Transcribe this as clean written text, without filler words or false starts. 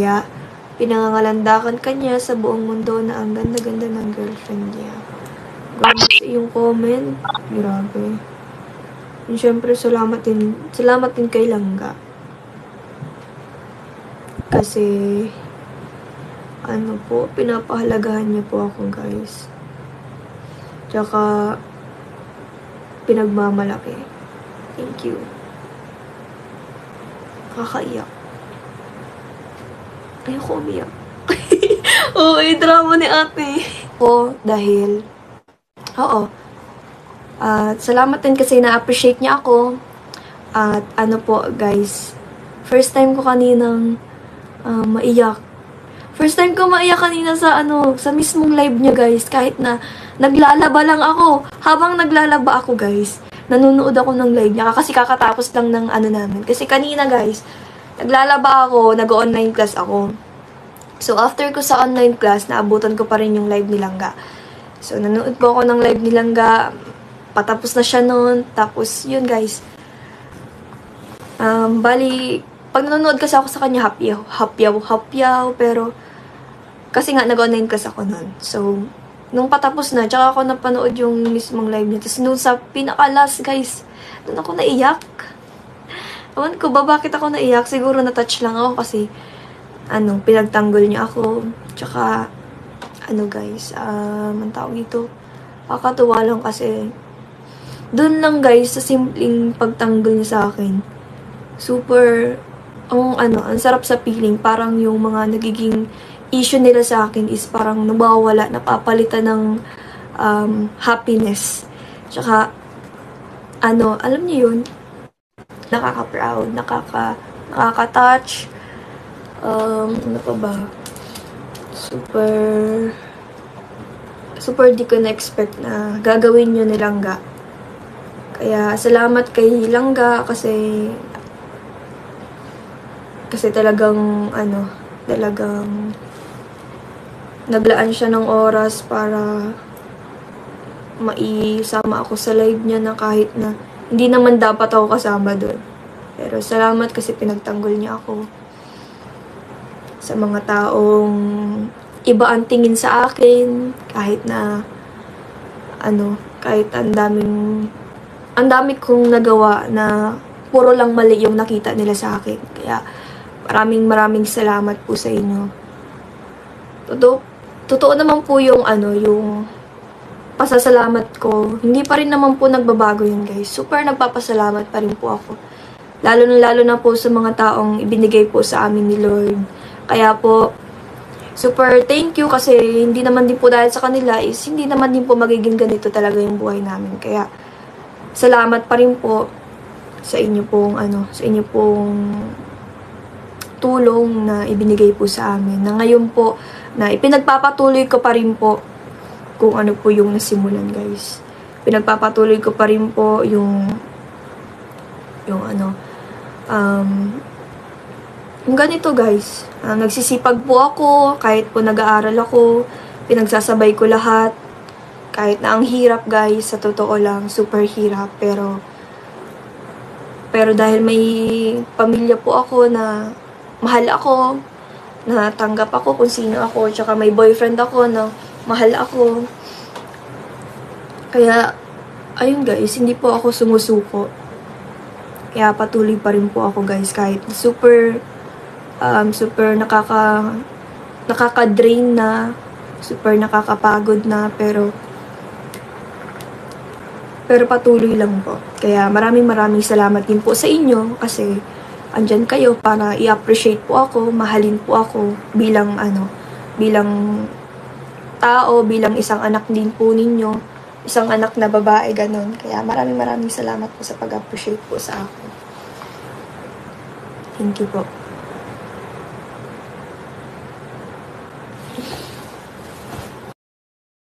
Kaya, pinangangalandakan kanya sa buong mundo na ang ganda-ganda ng girlfriend niya. Grabe sa iyong comment. Grabe. And syempre, salamat din kay Langga. Kasi, ano po, pinapahalagahan niya po ako, guys. Tsaka, pinagmamalaki. Thank you. Kakaiyak. Ayoko umiyak. Oo, drama ni ate. Dahil, at salamat din kasi na-appreciate niya ako. At ano po, guys, first time ko kaninang maiyak. First time ko maiyak kanina sa mismong live niya, guys. Kahit na naglalaba lang ako. Habang naglalaba ako, guys, nanonood ako ng live niya. Kasi kakatapos lang ng namin. Kasi kanina, guys, naglalaba ako, nag-online class ako. So, after ko sa online class, naabutan ko pa rin yung live ni Langga. So, nanood po ako ng live ni Langga. Patapos na siya noon. Tapos, yun, guys. Bali, pag nanonood kasi ako sa kanya, hapyaw. Pero, kasi nga, nag-online class ako noon. So, nung patapos na, tsaka ako napanood yung mismong live niya. Tapos, nung sa pinaka-last, guys, doon ako naiyak. Ewan ko ba, bakit ako naiyak? Siguro na-touch lang ako kasi, pinagtanggol niya ako. Tsaka, guys, ang tawag dito, kakatuwa lang kasi, doon lang, guys, sa simpleng pagtanggol niya sa akin, super, ang sarap sa feeling. Parang yung mga nagiging issue nila sa akin is parang nawawala, napapalitan ng happiness. Tsaka, alam niyo yun, nakaka-proud, nakaka-touch, ano pa ba, super di ko na-expect na gagawin nyo ni Langga. Kaya, salamat kay Langga kasi talagang, talagang naglaan siya ng oras para maisama ako sa live niya na kahit na hindi naman dapat ako kasama doon. Pero salamat kasi pinagtanggol niya ako. Sa mga taong iba ang tingin sa akin, kahit na kahit ang dami kong nagawa na puro lang mali yung nakita nila sa akin. Kaya maraming salamat po sa inyo. Totoo naman po yung yung pasasalamat ko. Hindi pa rin naman po nagbabago yun, guys. Super nagpapasalamat pa rin po ako. Lalo na po sa mga taong ibinigay po sa amin ni Lord. Kaya po, super thank you kasi hindi naman din po dahil sa kanila is hindi naman din po magiging ganito talaga yung buhay namin. Kaya, salamat pa rin po sa inyo pong tulong na ibinigay po sa amin. Na ngayon po, na ipinagpapatuloy ko pa rin po kung ano po yung nasimulan, guys. Pinagpapatuloy ko pa rin po yung ganito, guys. Nagsisipag po ako, kahit po nag-aaral ako, pinagsasabay ko lahat. Kahit na ang hirap, guys, sa totoo lang, super hirap. Pero dahil may pamilya po ako na mahal ako, natanggap ako kung sino ako, tsaka may boyfriend ako na mahal ako. Kaya, ayun, guys, hindi po ako sumusuko. Kaya patuloy pa rin po ako, guys, kahit super nakaka-drain na, super nakakapagod na, pero patuloy lang po. Kaya maraming salamat din po sa inyo kasi andyan kayo para i-appreciate po ako, mahalin po ako bilang tao, bilang isang anak din po ninyo, isang anak na babae, ganun. Kaya maraming salamat po sa pag-appreciate po sa akin. Thank you po.